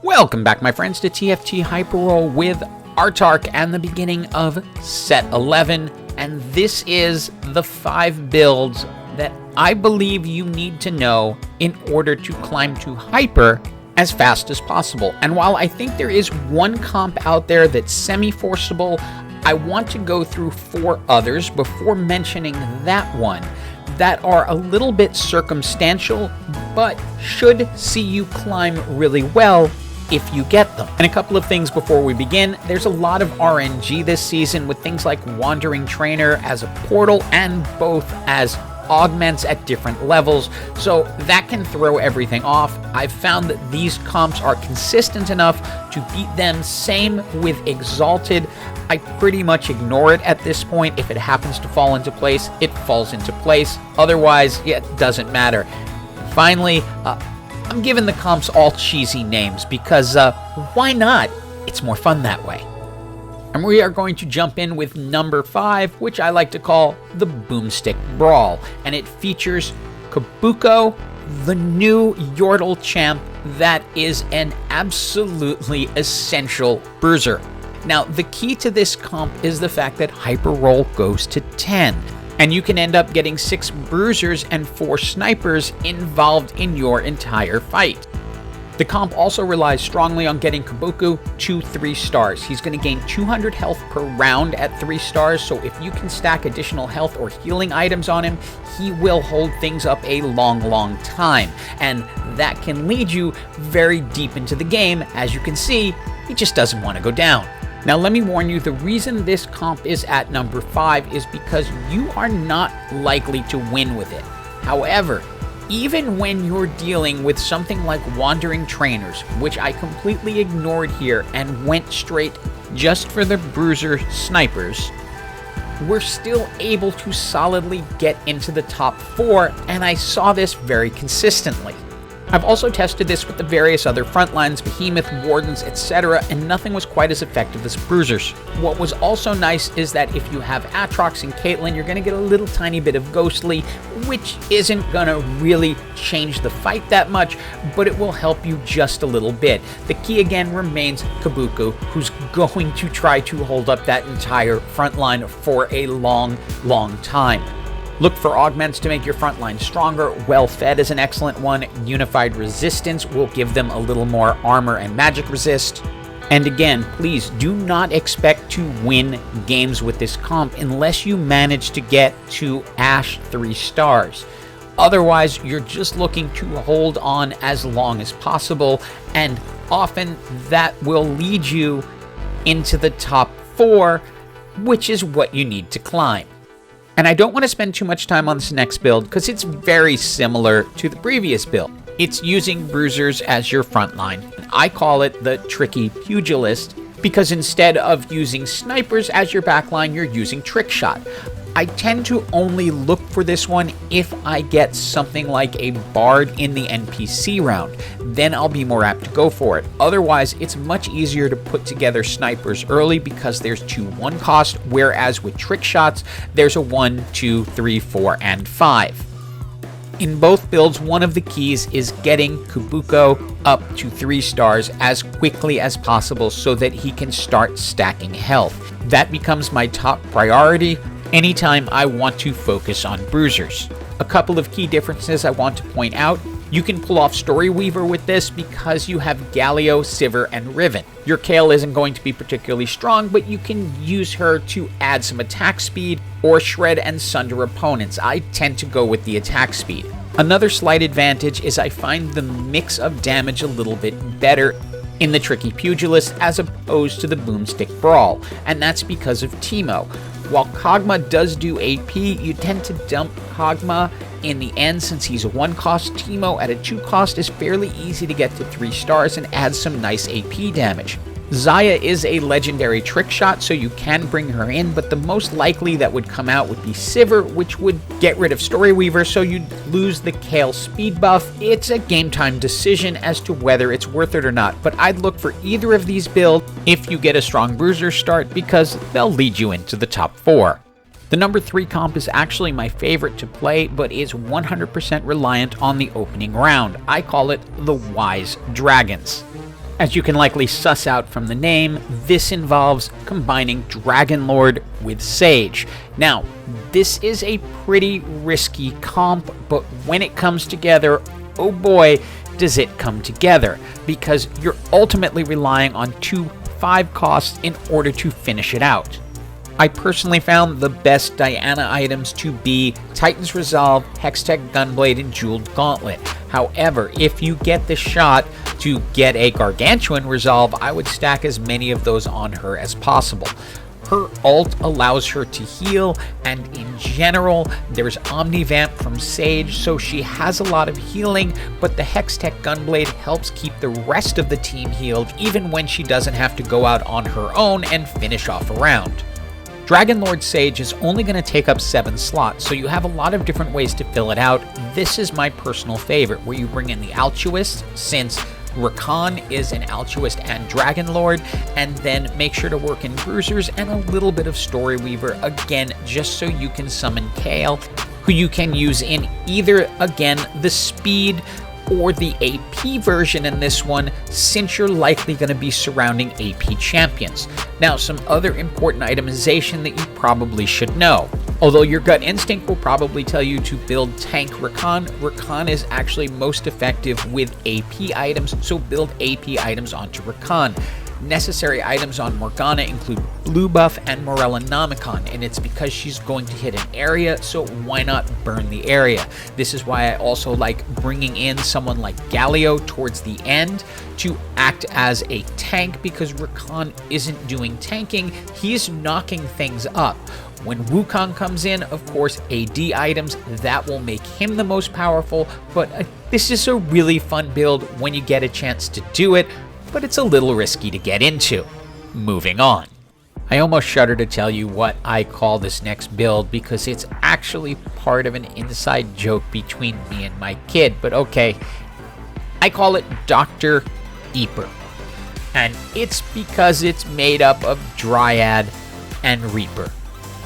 Welcome back, my friends, to TFT Hyper Roll with Autarch and the beginning of set 11. And this is the 5 builds that I believe you need to know in order to climb to Hyper as fast as possible. And while I think there is one comp out there that's semi-forcible, I want to go through 4 others before mentioning that one that are a little bit circumstantial, but should see you climb really well if you get them. And a couple of things before we begin. There's a lot of RNG this season with things like Wandering Trainer as a portal and both as augments at different levels, so that can throw everything off. I've found that these comps are consistent enough to beat them. Same with Exalted. I pretty much ignore it at this point. If it happens to fall into place, it falls into place. Otherwise, yeah, it doesn't matter. Finally, I'm giving the comps all cheesy names because why not? It's more fun that way. And we are going to jump in with number 5, which I like to call the Boomstick Brawl. And it features Kaboko, the new Yordle champ that is an absolutely essential bruiser. Now, the key to this comp is the fact that Hyper Roll goes to 10. And you can end up getting 6 bruisers and 4 snipers involved in your entire fight. The comp also relies strongly on getting Kaboko to 3 stars. He's going to gain 200 health per round at 3 stars, so if you can stack additional health or healing items on him, he will hold things up a long time. And that can lead you very deep into the game. As you can see, he just doesn't want to go down. Now, let me warn you, the reason this comp is at number 5 is because you are not likely to win with it. However, even when you're dealing with something like Wandering Trainers, which I completely ignored here and went straight just for the bruiser snipers, we're still able to solidly get into the top 4, and I saw this very consistently. I've also tested this with the various other frontlines, Behemoth, Wardens, etc., and nothing was quite as effective as bruisers. What was also nice is that if you have Aatrox and Caitlyn, you're going to get a little tiny bit of Ghostly, which isn't going to really change the fight that much, but it will help you just a little bit. The key again remains Kaboko, who's going to try to hold up that entire frontline for a long time. Look for augments to make your front line stronger. Well-Fed is an excellent one. Unified Resistance will give them a little more armor and magic resist. And again, please do not expect to win games with this comp unless you manage to get to Ash 3 stars. Otherwise, you're just looking to hold on as long as possible, and often that will lead you into the top 4, which is what you need to climb. And I don't want to spend too much time on this next build because it's very similar to the previous build. It's using bruisers as your front line. I call it the tricky Pugilist because instead of using snipers as your backline, you're using trickshot. I tend to only look for this one if I get something like a bard in the NPC round. Then I'll be more apt to go for it. Otherwise, it's much easier to put together snipers early because there's 2 1 cost, whereas with trick shots, there's a 1, 2, 3, 4, and 5. In both builds, one of the keys is getting Kaboko up to 3 stars as quickly as possible so that he can start stacking health. That becomes my top priority anytime I want to focus on bruisers. A couple of key differences I want to point out. You can pull off Story Weaver with this because you have Galio, Sivir, and Riven. Your Kale isn't going to be particularly strong, but you can use her to add some attack speed or shred and sunder opponents. I tend to go with the attack speed. Another slight advantage is I find the mix of damage a little bit better in the Tricky Pugilist as opposed to the Boomstick Brawl, and that's because of Teemo. While Kog'Maw does do AP, you tend to dump Kog'Maw in the end since he's a 1 cost. Teemo at a 2 cost is fairly easy to get to 3 stars and adds some nice AP damage. Xayah is a legendary trick shot, so you can bring her in, but the most likely that would come out would be Sivir, which would get rid of Story Weaver, so you'd lose the Kale speed buff. It's a game time decision as to whether it's worth it or not, but I'd look for either of these builds if you get a strong bruiser start because they'll lead you into the top 4. The number 3 comp is actually my favorite to play, but is 100% reliant on the opening round. I call it the Wise Dragons. As you can likely suss out from the name, this involves combining Dragon Lord with Sage. Now, this is a pretty risky comp, but when it comes together, oh boy, does it come together, because you're ultimately relying on 2 5 costs in order to finish it out. I personally found the best Diana items to be Titan's Resolve, Hextech Gunblade, and Jeweled Gauntlet. However, if you get the shot to get a Gargantuan Resolve, I would stack as many of those on her as possible. Her ult allows her to heal, and in general, there's Omnivamp from Sage, so she has a lot of healing, but the Hextech Gunblade helps keep the rest of the team healed, even when she doesn't have to go out on her own and finish off a round. Dragon Lord Sage is only going to take up 7 slots, so you have a lot of different ways to fill it out. This is my personal favorite, where you bring in the Altruist, since Rakan is an Altruist and Dragon Lord, and then make sure to work in Bruisers and a little bit of Story Weaver, again, just so you can summon Kale, who you can use in either, again, the speed or the AP version in this one, since you're likely going to be surrounding AP champions. Now, some other important itemization that you probably should know. Although your gut instinct will probably tell you to build tank Rakan, Rakan is actually most effective with AP items, so build AP items onto Rakan. Necessary items on Morgana include Blue Buff and Morellonomicon, and it's because she's going to hit an area, so why not burn the area? This is why I also like bringing in someone like Galio towards the end to act as a tank, because Rakan isn't doing tanking, he's knocking things up. When Wukong comes in, of course, AD items, that will make him the most powerful, but this is a really fun build when you get a chance to do it, but it's a little risky to get into. Moving on. I almost shudder to tell you what I call this next build, because it's actually part of an inside joke between me and my kid, but okay. I call it Dr. Eaper. And it's because it's made up of Dryad and Reaper.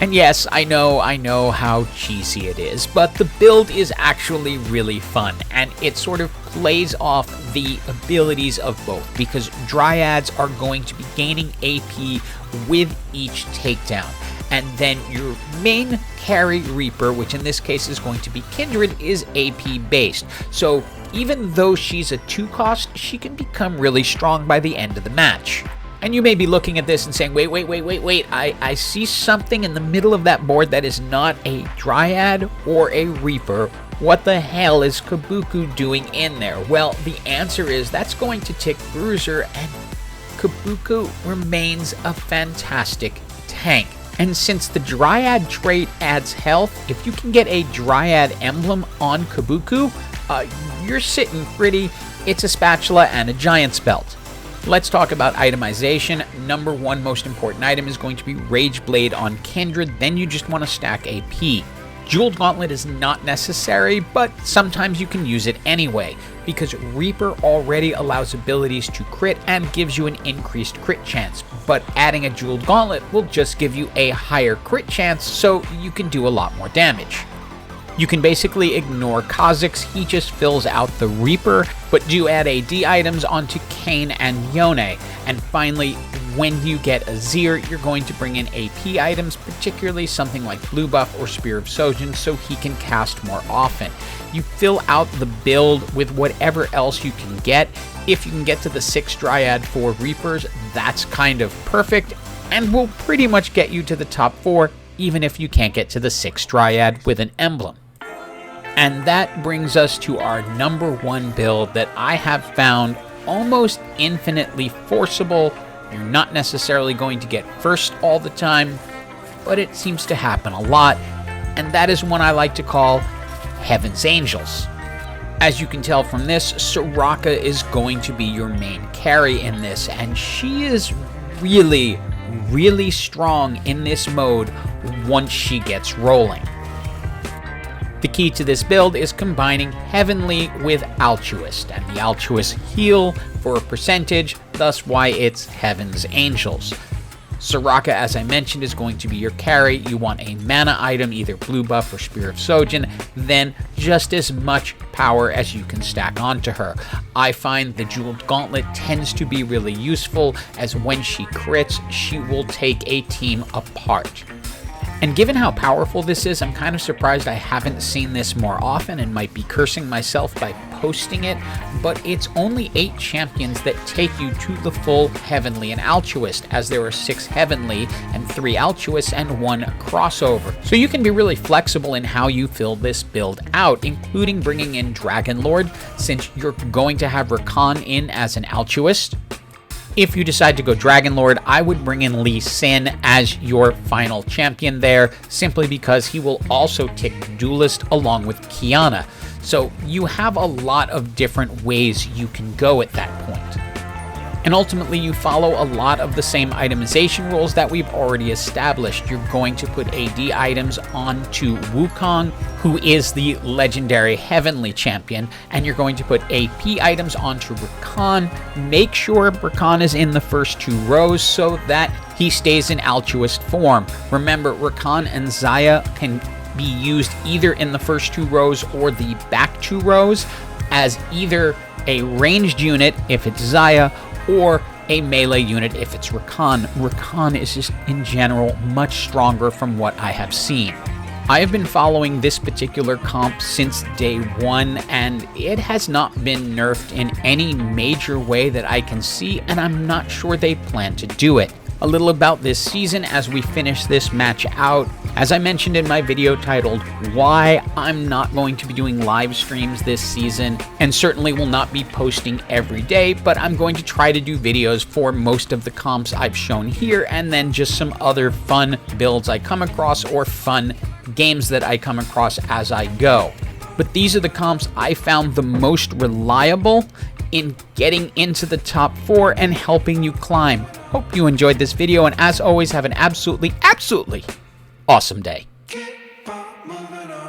And yes, I know how cheesy it is, but the build is actually really fun, and it sort of plays off the abilities of both, because Dryads are going to be gaining AP with each takedown. And then your main carry Reaper, which in this case is going to be Kindred, is AP based. So even though she's a 2 cost, she can become really strong by the end of the match. And you may be looking at this and saying, wait, I see something in the middle of that board that is not a Dryad or a Reaper. What the hell is Kaboko doing in there? Well, the answer is that's going to tick Bruiser, and Kaboko remains a fantastic tank. And since the Dryad trait adds health, if you can get a Dryad emblem on Kaboko, you're sitting pretty. It's a spatula and a giant's belt. Let's talk about itemization. Number 1 most important item is going to be Rage Blade on Kindred, then you just want to stack AP. Jeweled Gauntlet is not necessary, but sometimes you can use it anyway, because Reaper already allows abilities to crit and gives you an increased crit chance, but adding a Jeweled Gauntlet will just give you a higher crit chance, so you can do a lot more damage. You can basically ignore Kha'Zix, he just fills out the Reaper, but do add AD items onto Kayn and Yone. And finally, when you get Azir, you're going to bring in AP items, particularly something like Blue Buff or Spear of Sojin, so he can cast more often. You fill out the build with whatever else you can get. If you can get to the 6 Dryad 4 Reapers, that's kind of perfect, and will pretty much get you to the top 4, even if you can't get to the 6 Dryad with an emblem. And that brings us to our number 1 build that I have found almost infinitely forcible. You're not necessarily going to get first all the time, but it seems to happen a lot, and that is one I like to call Heaven's Angels. As you can tell from this, Soraka is going to be your main carry in this, and she is really, really strong in this mode once she gets rolling. The key to this build is combining Heavenly with Altruist, and the Altruist heal for a percentage, thus why it's Heaven's Angels. Soraka, as I mentioned, is going to be your carry. You want a mana item, either blue buff or Spear of Sojin, then just as much power as you can stack onto her. I find the Jeweled Gauntlet tends to be really useful, as when she crits, she will take a team apart. And given how powerful this is, I'm kind of surprised I haven't seen this more often and might be cursing myself by posting it, but it's only 8 champions that take you to the full Heavenly and Altruist, as there are 6 Heavenly and 3 Altruists and 1 crossover. So you can be really flexible in how you fill this build out, including bringing in Dragon Lord, since you're going to have Rakan in as an Altruist. If you decide to go Dragon Lord, I would bring in Lee Sin as your final champion there, simply because he will also tick Duelist along with Kiana. So you have a lot of different ways you can go at that point. And ultimately, you follow a lot of the same itemization rules that we've already established. You're going to put AD items onto Wukong, who is the legendary Heavenly champion, and you're going to put AP items onto Rakan. Make sure Rakan is in the first 2 rows so that he stays in Altruist form. Remember, Rakan and Xayah can be used either in the first 2 rows or the back 2 rows as either a ranged unit if it's Xayah, or a melee unit if it's Rakan. Rakan is just, in general, much stronger from what I have seen. I have been following this particular comp since day 1, and it has not been nerfed in any major way that I can see, and I'm not sure they plan to do it. A little about this season as we finish this match out. As I mentioned in my video titled Why I'm Not Going to be doing live streams this season, and certainly will not be posting every day, but I'm going to try to do videos for most of the comps I've shown here, and then just some other fun builds I come across or fun games that I come across as I go. But these are the comps I found the most reliable in getting into the top 4 and helping you climb. Hope you enjoyed this video, and as always, have an absolutely awesome day. Keep on moving on.